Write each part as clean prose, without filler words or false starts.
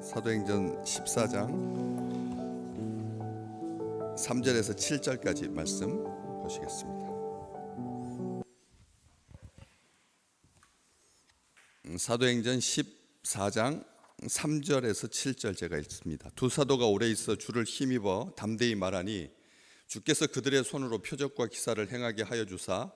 사도행전 14장 3절에서 7절까지 말씀 보시겠습니다. 사도행전 14장 3절에서 7절 제가 읽습니다. 두 사도가 오래 있어 주를 힘입어 담대히 말하니 주께서 그들의 손으로 표적과 기사를 행하게 하여 주사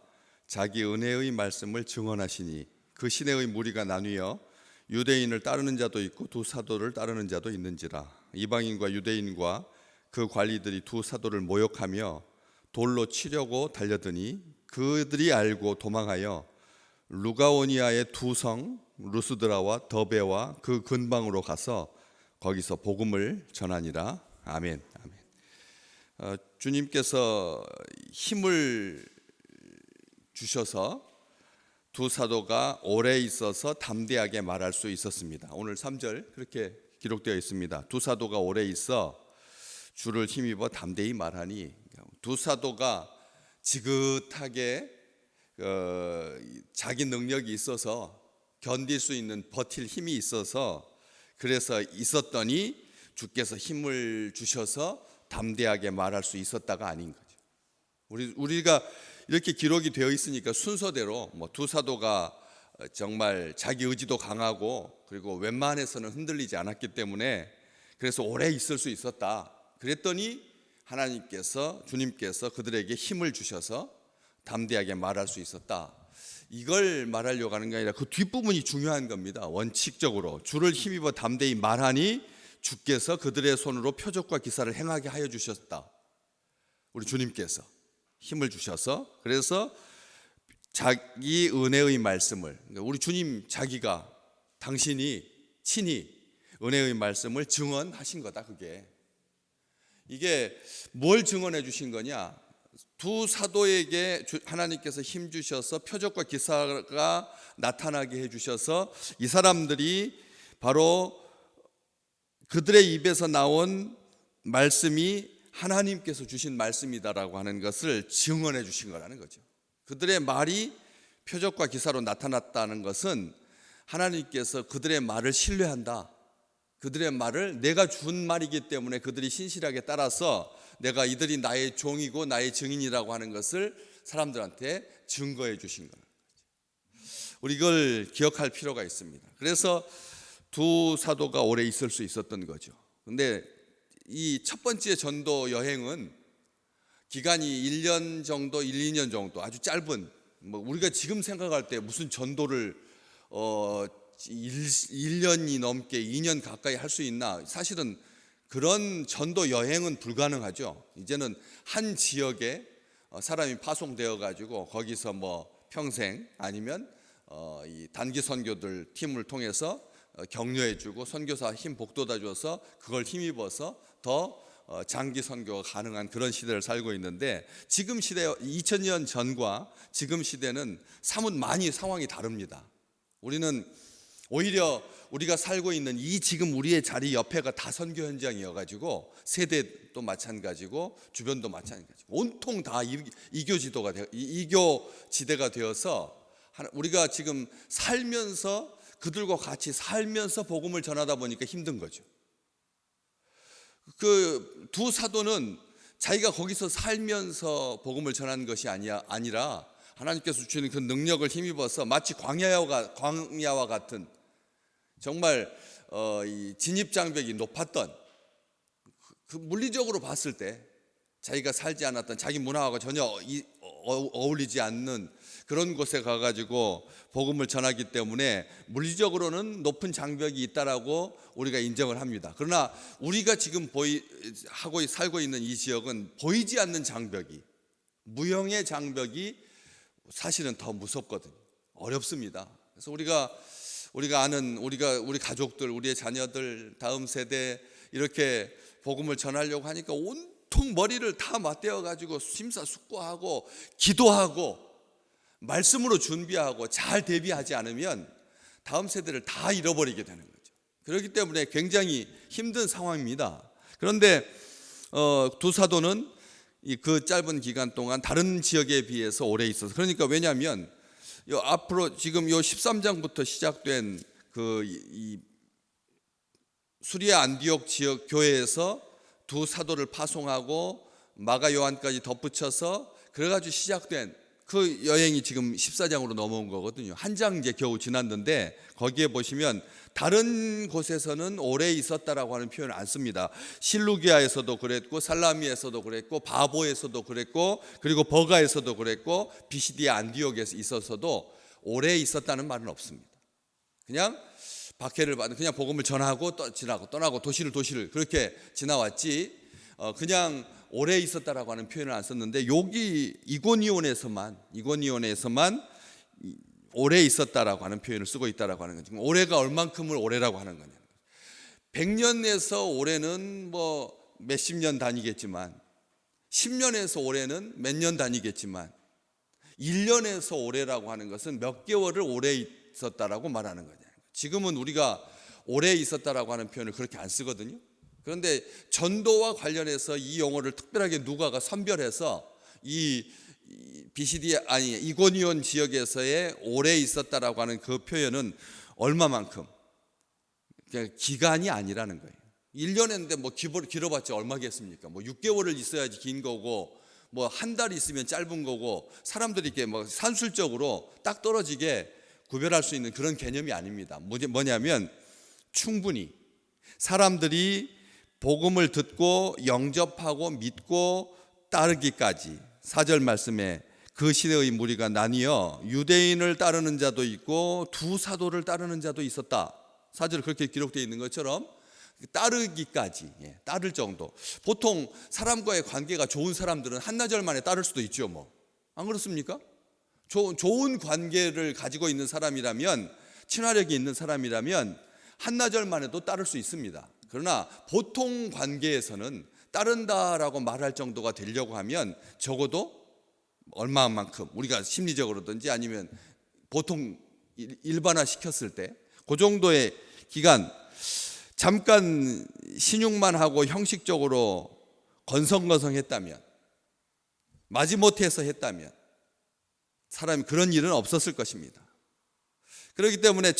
자기 은혜의 말씀을 증언하시니 그 시내의 무리가 나뉘어 유대인을 따르는 자도 있고 두 사도를 따르는 자도 있는지라. 이방인과 유대인과 그 관리들이 두 사도를 모욕하며 돌로 치려고 달려드니 그들이 알고 도망하여 루가오니아의 두 성 루스드라와 더베와 그 근방으로 가서 거기서 복음을 전하니라. 아멘. 아멘. 주님께서 힘을 주셔서 두 사도가 오래 있어서 담대하게 말할 수 있었습니다. 오늘 3절 그렇게 기록되어 있습니다. 두 사도가 오래 있어 주를 힘입어 담대히 말하니, 두 사도가 지긋하게 자기 능력이 있어서 견딜 수 있는 버틸 힘이 있어서 그래서 있었더니 주께서 힘을 주셔서 담대하게 말할 수 있었다가 아닌 거죠. 우리가 이렇게 기록이 되어 있으니까 순서대로 두 사도가 정말 자기 의지도 강하고 그리고 웬만해서는 흔들리지 않았기 때문에 그래서 오래 있을 수 있었다. 그랬더니 하나님께서 주님께서 그들에게 힘을 주셔서 담대하게 말할 수 있었다. 이걸 말하려고 하는 게 아니라 그 뒷부분이 중요한 겁니다. 원칙적으로 주를 힘입어 담대히 말하니 주께서 그들의 손으로 표적과 기사를 행하게 하여 주셨다. 우리 주님께서 힘을 주셔서 그래서 자기 은혜의 말씀을, 우리 주님 자기가 당신이 친히 은혜의 말씀을 증언하신 거다. 이게 뭘 증언해 주신 거냐? 두 사도에게 하나님께서 힘 주셔서 표적과 기사가 나타나게 해 주셔서 이 사람들이 바로 그들의 입에서 나온 말씀이 하나님께서 주신 말씀이다라고 하는 것을 증언해 주신 거라는 거죠. 그들의 말이 표적과 기사로 나타났다는 것은 하나님께서 그들의 말을 신뢰한다. 그들의 말을 내가 준 말이기 때문에 그들이 신실하게 따라서 내가 이들이 나의 종이고 나의 증인이라고 하는 것을 사람들한테 증거해 주신 거예요. 우리 이걸 기억할 필요가 있습니다. 그래서 두 사도가 오래 있을 수 있었던 거죠. 근데 이 첫 번째 전도 여행은 기간이 1년 정도, 1, 2년 정도 아주 짧은, 우리가 지금 생각할 때 무슨 전도를 1년이 넘게 2년 가까이 할 수 있나? 사실은 그런 전도 여행은 불가능하죠. 이제는 한 지역에 사람이 파송되어 가지고 거기서 평생 아니면 이 단기 선교들 팀을 통해서 격려해주고 선교사 힘 복돋아 줘서 그걸 힘입어서 더 장기 선교가 가능한 그런 시대를 살고 있는데, 지금 시대 2000년 전과 지금 시대는 사뭇 많이 상황이 다릅니다. 우리는 오히려 우리가 살고 있는 이 지금 우리의 자리 옆에가 다 선교 현장이어가지고 세대도 마찬가지고 주변도 마찬가지고 온통 다 이교 지대가 되어서 우리가 지금 살면서 그들과 같이 살면서 복음을 전하다 보니까 힘든 거죠. 그 두 사도는 자기가 거기서 살면서 복음을 전하는 것이 아니라 하나님께서 주시는 그 능력을 힘입어서 마치 광야와 같은 정말 이 진입 장벽이 높았던 그 물리적으로 봤을 때 자기가 살지 않았던 자기 문화하고 전혀 어울리지 않는 그런 곳에 가가지고 복음을 전하기 때문에 물리적으로는 높은 장벽이 있다라고 우리가 인정을 합니다. 그러나 우리가 지금 살고 있는 이 지역은 보이지 않는 장벽이, 무형의 장벽이 사실은 더 무섭거든요. 어렵습니다. 그래서 우리가 아는 우리 가족들, 우리의 자녀들, 다음 세대 이렇게 복음을 전하려고 하니까 온통 머리를 다 맞대어 가지고 심사숙고하고 기도하고 말씀으로 준비하고 잘 대비하지 않으면 다음 세대를 다 잃어버리게 되는 거죠. 그렇기 때문에 굉장히 힘든 상황입니다. 그런데 두 사도는 그 짧은 기간 동안 다른 지역에 비해서 오래 있어서, 그러니까 왜냐하면 앞으로 지금 요 13장부터 시작된 이 수리아 안디옥 지역 교회에서 두 사도를 파송하고 마가 요한까지 덧붙여서 그래가지고 시작된 그 여행이 지금 14장으로 넘어온 거거든요. 한 장 이제 겨우 지났는데 거기에 보시면 다른 곳에서는 오래 있었다라고 하는 표현을 안 씁니다. 실루기아에서도 그랬고 살라미에서도 그랬고 바보에서도 그랬고 그리고 버가에서도 그랬고 비시디아 안디옥에서 있어서도 오래 있었다는 말은 없습니다. 그냥 박해를 받은 그냥 복음을 전하고 떠나고 도시를 그렇게 지나왔지 그냥 오래 있었다라고 하는 표현을 안 썼는데 여기 이고니온에서만 오래 있었다라고 하는 표현을 쓰고 있다라고 하는 거죠. 올해가 얼만큼을 오래라고 하는 거냐. 100년에서 올해는 뭐 몇십 년 단위겠지만 10년에서 올해는 몇 년 단위겠지만 1년에서 올해라고 하는 것은 몇 개월을 오래 있었다라고 말하는 거냐. 지금은 우리가 오래 있었다라고 하는 표현을 그렇게 안 쓰거든요. 그런데 전도와 관련해서 이 용어를 특별하게 누가가 선별해서 이 이고니온 지역에서의 오래 있었다라고 하는 그 표현은 얼마만큼 기간이 아니라는 거예요. 1년인데 뭐 길어봤자 얼마겠습니까? 뭐 6개월을 있어야지 긴 거고 뭐 한 달 있으면 짧은 거고 사람들이 이렇게 뭐 산술적으로 딱 떨어지게 구별할 수 있는 그런 개념이 아닙니다. 뭐냐면 충분히 사람들이 복음을 듣고 영접하고 믿고 따르기까지 4절 말씀에 그 시대의 무리가 나뉘어 유대인을 따르는 자도 있고 두 사도를 따르는 자도 있었다. 4절 그렇게 기록되어 있는 것처럼 따르기까지 따를 정도. 보통 사람과의 관계가 좋은 사람들은 한나절 만에 따를 수도 있죠. 뭐 안 그렇습니까? 좋은 관계를 가지고 있는 사람이라면 친화력이 있는 사람이라면 한나절 만에도 따를 수 있습니다. 그러나 보통 관계에서는 따른다라고 말할 정도가 되려고 하면 적어도 얼마만큼 우리가 심리적으로든지 아니면 보통 일반화 시켰을 때 그 정도의 기간 잠깐 신용만 하고 형식적으로 건성건성했다면 마지못해서 했다면 사람이 그런 일은 없었을 것입니다. 그렇기 때문에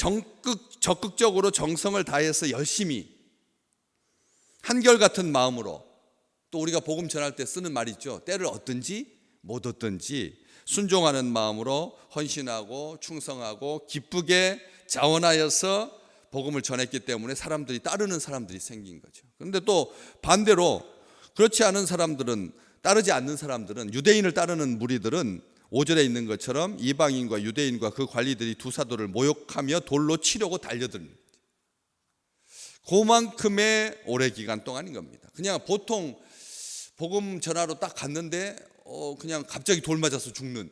적극적으로 정성을 다해서 열심히 한결같은 마음으로 또 우리가 복음 전할 때 쓰는 말이 있죠. 때를 얻든지 못 얻든지 순종하는 마음으로 헌신하고 충성하고 기쁘게 자원하여서 복음을 전했기 때문에 사람들이 따르는 사람들이 생긴 거죠. 그런데 또 반대로 그렇지 않은 사람들은 따르지 않는 사람들은 유대인을 따르는 무리들은 5절에 있는 것처럼 이방인과 유대인과 그 관리들이 두 사도를 모욕하며 돌로 치려고 달려듭니다. 그만큼의 오래 기간 동안인 겁니다. 그냥 보통 복음 전하러 딱 갔는데 그냥 갑자기 돌 맞아서 죽는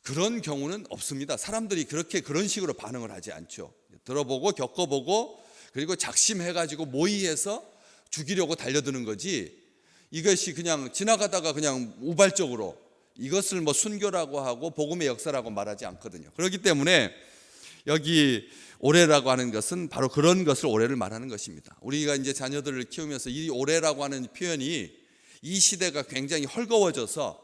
그런 경우는 없습니다. 사람들이 그런 식으로 반응을 하지 않죠. 들어보고 겪어보고 그리고 작심해가지고 모의해서 죽이려고 달려드는 거지 이것이 그냥 지나가다가 그냥 우발적으로 이것을 뭐 순교라고 하고 복음의 역사라고 말하지 않거든요. 그렇기 때문에 여기 오래라고 하는 것은 바로 그런 것을 오래를 말하는 것입니다. 우리가 이제 자녀들을 키우면서 이 오래라고 하는 표현이 이 시대가 굉장히 헐거워져서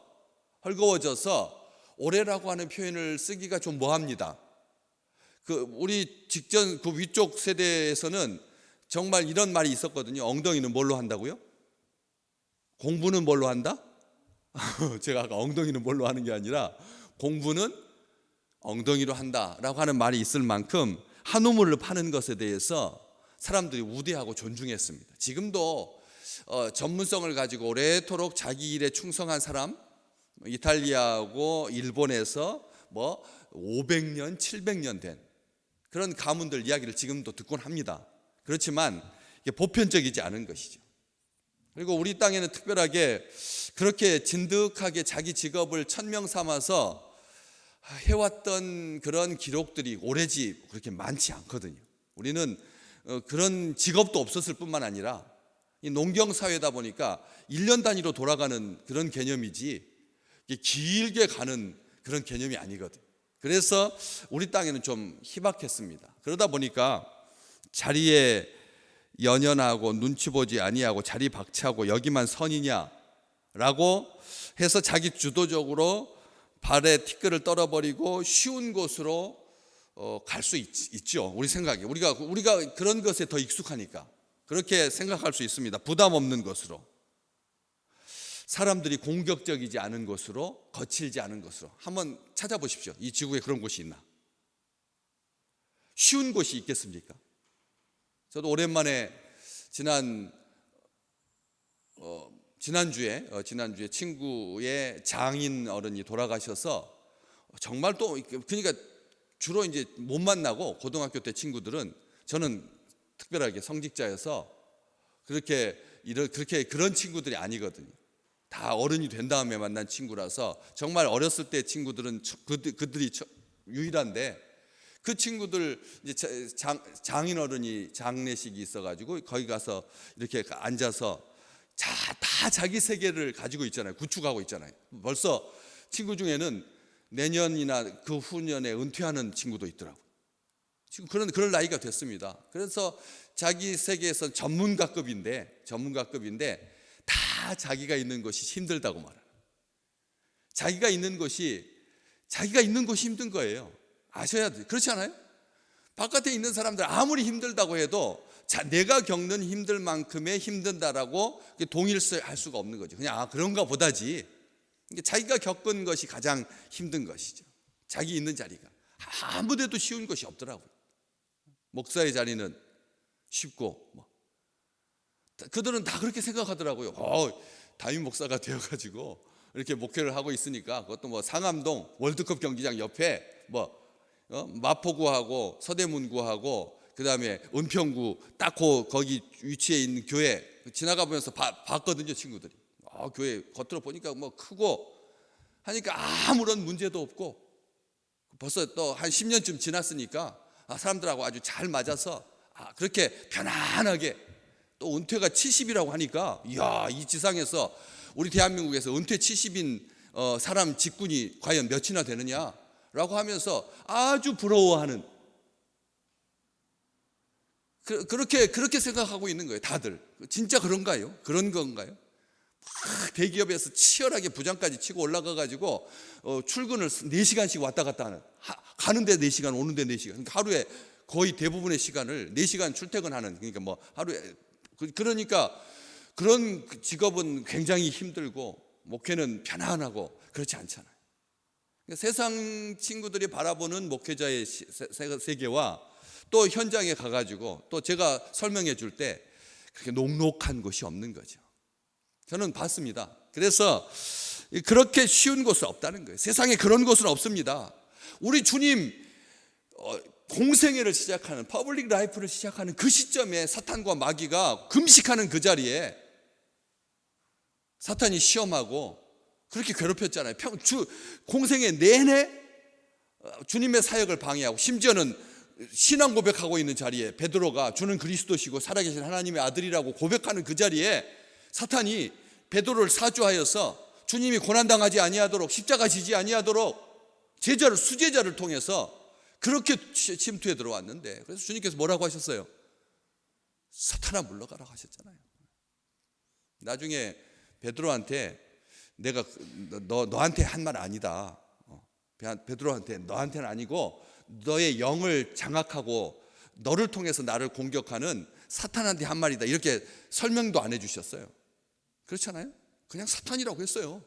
오래라고 하는 표현을 쓰기가 좀 뭐합니다. 우리 직전 그 위쪽 세대에서는 정말 이런 말이 있었거든요. 엉덩이는 뭘로 한다고요? 공부는 뭘로 한다? 제가 아까 엉덩이는 뭘로 하는 게 아니라 공부는 엉덩이로 한다라고 하는 말이 있을 만큼 한우물을 파는 것에 대해서 사람들이 우대하고 존중했습니다. 지금도 전문성을 가지고 오래도록 자기 일에 충성한 사람 이탈리아하고 일본에서 뭐 500년, 700년 된 그런 가문들 이야기를 지금도 듣곤 합니다. 그렇지만 이게 보편적이지 않은 것이죠. 그리고 우리 땅에는 특별하게 그렇게 진득하게 자기 직업을 천명 삼아서 해왔던 그런 기록들이 오래지 그렇게 많지 않거든요. 우리는 그런 직업도 없었을 뿐만 아니라 이 농경사회다 보니까 1년 단위로 돌아가는 그런 개념이지 길게 가는 그런 개념이 아니거든요. 그래서 우리 땅에는 좀 희박했습니다. 그러다 보니까 자리에 연연하고 눈치 보지 아니하고 자리 박차고 여기만 선이냐라고 해서 자기 주도적으로 발에 티끌을 떨어버리고 쉬운 곳으로 갈 수 있죠. 우리 생각에 우리가 그런 것에 더 익숙하니까 그렇게 생각할 수 있습니다. 부담 없는 것으로, 사람들이 공격적이지 않은 곳으로, 거칠지 않은 곳으로 한번 찾아보십시오. 이 지구에 그런 곳이 있나? 쉬운 곳이 있겠습니까? 저도 오랜만에 지난주에 친구의 장인 어른이 돌아가셔서 정말 또 그러니까 주로 이제 못 만나고 고등학교 때 친구들은, 저는 특별하게 성직자여서 그렇게 그런 친구들이 아니거든요. 다 어른이 된 다음에 만난 친구라서 정말 어렸을 때 친구들은 그들이 유일한데, 그 친구들 이제 장인 어른이 장례식이 있어가지고 거기 가서 이렇게 앉아서 다 자기 세계를 가지고 있잖아요. 구축하고 있잖아요. 벌써 친구 중에는 내년이나 그 후년에 은퇴하는 친구도 있더라고요. 지금 그런 나이가 됐습니다. 그래서 자기 세계에서 전문가급인데 다 자기가 있는 것이 힘들다고 말해요. 자기가 있는 것이 힘든 거예요. 아셔야 돼요. 그렇지 않아요? 바깥에 있는 사람들 아무리 힘들다고 해도 내가 겪는 힘들 만큼의 힘든다라고 동일할 수가 없는 거죠. 그냥 그런가 보다지. 자기가 겪은 것이 가장 힘든 것이죠. 자기 있는 자리가 아무데도 쉬운 것이 없더라고요. 목사의 자리는 쉽고 그들은 다 그렇게 생각하더라고요. 담임 목사가 되어가지고 이렇게 목회를 하고 있으니까, 그것도 상암동 월드컵 경기장 옆에 마포구하고 서대문구하고 그다음에 은평구 딱 거기 위치에 있는 교회 지나가 보면서 봤거든요, 친구들이. 교회 겉으로 보니까 크고 하니까 아무런 문제도 없고, 벌써 또 한 10년쯤 지났으니까 사람들하고 아주 잘 맞아서 그렇게 편안하게, 또 은퇴가 70이라고 하니까 이 지상에서 우리 대한민국에서 은퇴 70인 사람 직군이 과연 몇이나 되느냐라고 하면서 아주 부러워하는, 그렇게 생각하고 있는 거예요, 다들. 진짜 그런가요? 그런 건가요? 대기업에서 치열하게 부장까지 치고 올라가가지고 출근을 4시간씩 왔다 갔다 하는, 가는데 4시간 오는데 4시간, 그러니까 하루에 거의 대부분의 시간을 4시간 출퇴근하는, 그러니까 하루에, 그러니까 그런 직업은 굉장히 힘들고 목회는 편안하고 그렇지 않잖아요. 그러니까 세상 친구들이 바라보는 목회자의 세계와 또 현장에 가가지고 또 제가 설명해 줄 때 그렇게 녹록한 것이 없는 거죠. 저는 봤습니다. 그래서 그렇게 쉬운 곳은 없다는 거예요. 세상에 그런 곳은 없습니다. 우리 주님 공생애를 시작하는, 퍼블릭 라이프를 시작하는 그 시점에 사탄과 마귀가 금식하는 그 자리에 사탄이 시험하고 그렇게 괴롭혔잖아요. 공생애 내내 주님의 사역을 방해하고, 심지어는 신앙 고백하고 있는 자리에 베드로가 주는 그리스도시고 살아계신 하나님의 아들이라고 고백하는 그 자리에 사탄이 베드로를 사주하여서 주님이 고난당하지 아니하도록, 십자가 지지 아니하도록 수제자를 통해서 그렇게 침투해 들어왔는데, 그래서 주님께서 뭐라고 하셨어요? 사탄아 물러가라고 하셨잖아요. 나중에 베드로한테 내가 너한테 한 말 아니다. 베드로한테 너한테는 아니고 너의 영을 장악하고 너를 통해서 나를 공격하는 사탄한테 한 말이다. 이렇게 설명도 안 해주셨어요. 그렇잖아요. 그냥 사탄이라고 했어요.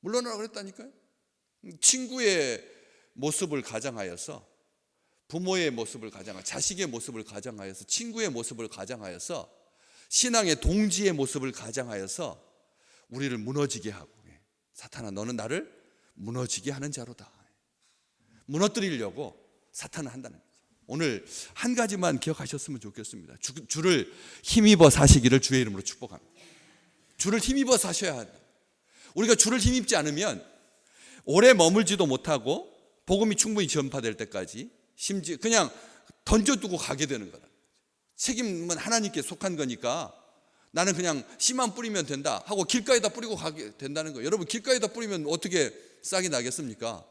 물러나라고 그랬다니까요. 친구의 모습을 가장하여서, 부모의 모습을 가장하여서, 자식의 모습을 가장하여서, 친구의 모습을 가장하여서, 신앙의 동지의 모습을 가장하여서 우리를 무너지게 하고, 사탄아 너는 나를 무너지게 하는 자로다. 무너뜨리려고 사탄은 한다는 거죠. 오늘 한 가지만 기억하셨으면 좋겠습니다. 주를 힘입어 사시기를 주의 이름으로 축복합니다. 주를 힘입어 사셔야 합니다. 우리가 주를 힘입지 않으면 오래 머물지도 못하고 복음이 충분히 전파될 때까지 심지어 그냥 던져두고 가게 되는 거다. 책임은 하나님께 속한 거니까 나는 그냥 씨만 뿌리면 된다 하고 길가에다 뿌리고 가게 된다는 거예요. 여러분, 길가에다 뿌리면 어떻게 싹이 나겠습니까?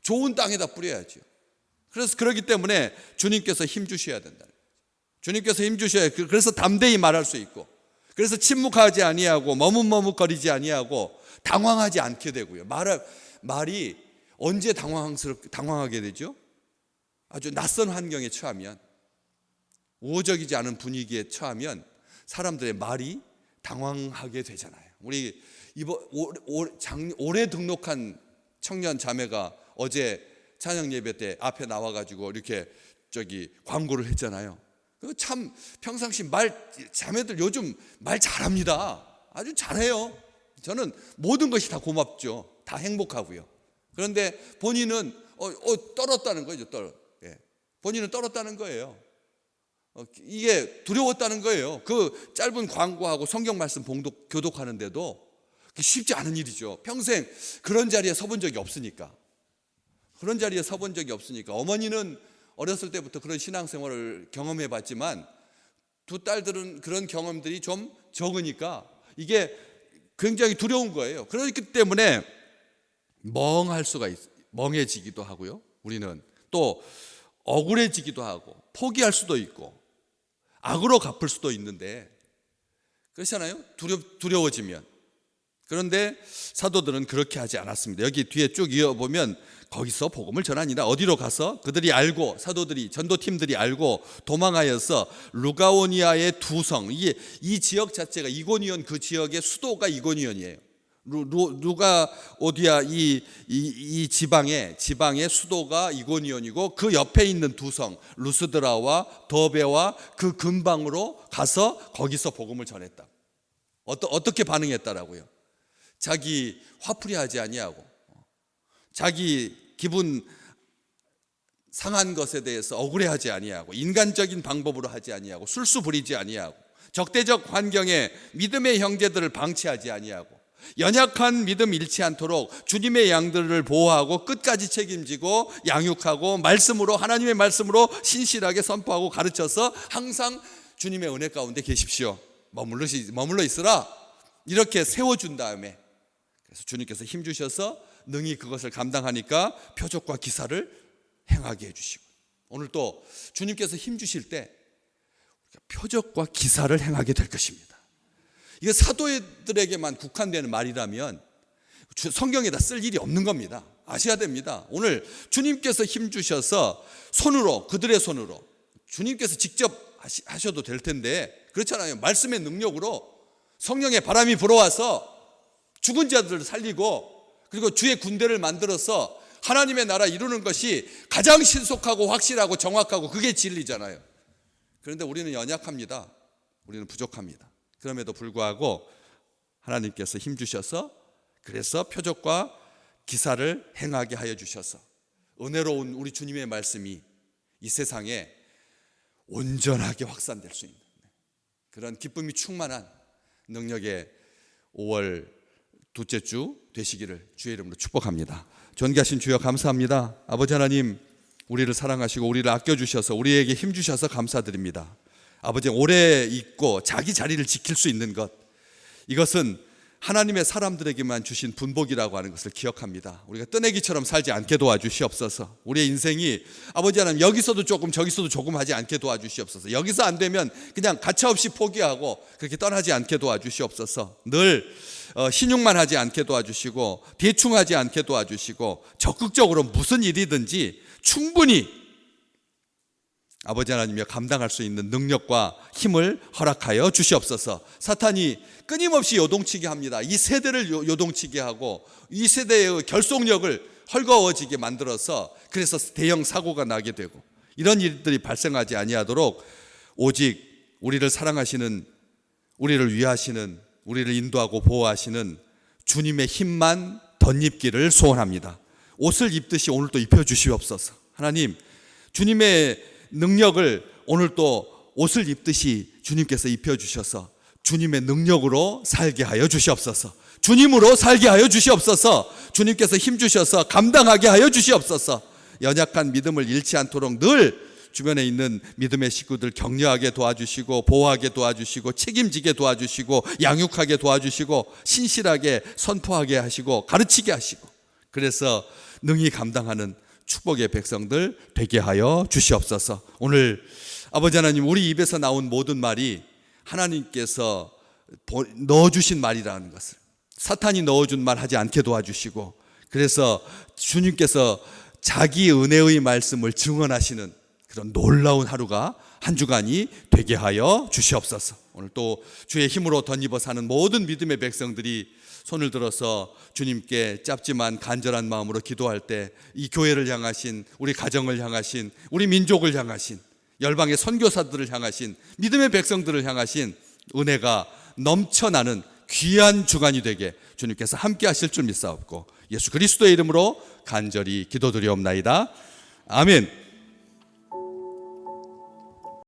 좋은 땅에다 뿌려야죠. 그렇기 때문에 주님께서 힘 주셔야 된다. 주님께서 힘 주셔야, 그래서 담대히 말할 수 있고, 그래서 침묵하지 아니하고 머뭇머뭇거리지 아니하고 당황하지 않게 되고요. 말이 언제 당황하게 되죠? 아주 낯선 환경에 처하면, 우호적이지 않은 분위기에 처하면 사람들의 말이 당황하게 되잖아요. 우리 올해 등록한 청년 자매가 어제 찬양 예배 때 앞에 나와가지고 이렇게 광고를 했잖아요. 참 평상시 자매들 요즘 말 잘합니다. 아주 잘해요. 저는 모든 것이 다 고맙죠. 다 행복하고요. 그런데 본인은 떨었다는 거죠. 본인은 떨었다는 거예요. 이게 두려웠다는 거예요. 그 짧은 광고하고 성경 말씀 교독하는데도 쉽지 않은 일이죠. 평생 그런 자리에 서본 적이 없으니까. 어머니는 어렸을 때부터 그런 신앙생활을 경험해 봤지만 두 딸들은 그런 경험들이 좀 적으니까 이게 굉장히 두려운 거예요. 그렇기 때문에 멍해지기도 하고요. 우리는 또 억울해지기도 하고 포기할 수도 있고 악으로 갚을 수도 있는데, 그렇잖아요. 두려워지면. 그런데 사도들은 그렇게 하지 않았습니다. 여기 뒤에 쭉 이어보면 거기서 복음을 전하니라. 어디로 가서 그들이 알고, 사도들이, 전도팀들이 알고 도망하여서 루가오니아의 두 성, 이 지역 자체가 이고니온, 그 지역의 수도가 이고니온이에요. 루가오디아 이 지방의 수도가 이고니온이고, 그 옆에 있는 두 성 루스드라와 더베와 그 근방으로 가서 거기서 복음을 전했다. 어떻게 반응했다라고요? 자기 화풀이하지 아니하고, 자기 기분 상한 것에 대해서 억울해하지 아니하고, 인간적인 방법으로 하지 아니하고, 술수 부리지 아니하고, 적대적 환경에 믿음의 형제들을 방치하지 아니하고, 연약한 믿음 잃지 않도록 주님의 양들을 보호하고 끝까지 책임지고 양육하고 하나님의 말씀으로 신실하게 선포하고 가르쳐서 항상 주님의 은혜 가운데 계십시오. 머물러 있으라. 이렇게 세워준 다음에, 그래서 주님께서 힘 주셔서 능히 그것을 감당하니까 표적과 기사를 행하게 해주시고, 오늘 또 주님께서 힘 주실 때 표적과 기사를 행하게 될 것입니다. 이게 사도들에게만 국한되는 말이라면 성경에다 쓸 일이 없는 겁니다. 아셔야 됩니다. 오늘 주님께서 힘 주셔서 그들의 손으로 주님께서 직접 하셔도 될 텐데, 그렇잖아요. 말씀의 능력으로 성령의 바람이 불어와서 죽은 자들을 살리고, 그리고 주의 군대를 만들어서 하나님의 나라 이루는 것이 가장 신속하고 확실하고 정확하고 그게 진리잖아요. 그런데 우리는 연약합니다. 우리는 부족합니다. 그럼에도 불구하고 하나님께서 힘 주셔서, 그래서 표적과 기사를 행하게 하여 주셔서 은혜로운 우리 주님의 말씀이 이 세상에 온전하게 확산될 수 있는 그런 기쁨이 충만한 능력의 5월 둘째 주 되시기를 주의 이름으로 축복합니다. 존귀하신 주여, 감사합니다. 아버지 하나님, 우리를 사랑하시고 우리를 아껴주셔서 우리에게 힘 주셔서 감사드립니다. 아버지, 오래 있고 자기 자리를 지킬 수 있는 것, 이것은 하나님의 사람들에게만 주신 분복이라고 하는 것을 기억합니다. 우리가 뜨내기처럼 살지 않게 도와주시옵소서. 우리의 인생이 아버지 하나님 여기서도 조금 저기서도 조금 하지 않게 도와주시옵소서. 여기서 안 되면 그냥 가차없이 포기하고 그렇게 떠나지 않게 도와주시옵소서. 늘 신용만 하지 않게 도와주시고 대충 하지 않게 도와주시고 적극적으로 무슨 일이든지 충분히 아버지 하나님이여 감당할 수 있는 능력과 힘을 허락하여 주시옵소서. 사탄이 끊임없이 요동치게 합니다. 이 세대를 요동치게 하고 이 세대의 결속력을 헐거워지게 만들어서, 그래서 대형 사고가 나게 되고 이런 일들이 발생하지 아니하도록 오직 우리를 사랑하시는, 우리를 위하시는, 우리를 인도하고 보호하시는 주님의 힘만 덧입기를 소원합니다. 옷을 입듯이 오늘 또 입혀주시옵소서. 하나님, 주님의 능력을 오늘 또 옷을 입듯이 주님께서 입혀주셔서 주님의 능력으로 살게 하여 주시옵소서. 주님으로 살게 하여 주시옵소서. 주님께서 힘 주셔서 감당하게 하여 주시옵소서. 연약한 믿음을 잃지 않도록 늘 주변에 있는 믿음의 식구들 격려하게 도와주시고 보호하게 도와주시고 책임지게 도와주시고 양육하게 도와주시고 신실하게 선포하게 하시고 가르치게 하시고, 그래서 능히 감당하는 축복의 백성들 되게 하여 주시옵소서. 오늘 아버지 하나님, 우리 입에서 나온 모든 말이 하나님께서 넣어주신 말이라는 것을, 사탄이 넣어준 말 하지 않게 도와주시고, 그래서 주님께서 자기 은혜의 말씀을 증언하시는 그런 놀라운 하루가 한 주간이 되게 하여 주시옵소서. 오늘 또 주의 힘으로 덧입어 사는 모든 믿음의 백성들이 손을 들어서 주님께 짧지만 간절한 마음으로 기도할 때 이 교회를 향하신, 우리 가정을 향하신, 우리 민족을 향하신, 열방의 선교사들을 향하신, 믿음의 백성들을 향하신 은혜가 넘쳐나는 귀한 주간이 되게 주님께서 함께 하실 줄 믿사옵고 예수 그리스도의 이름으로 간절히 기도드리옵나이다. 아멘.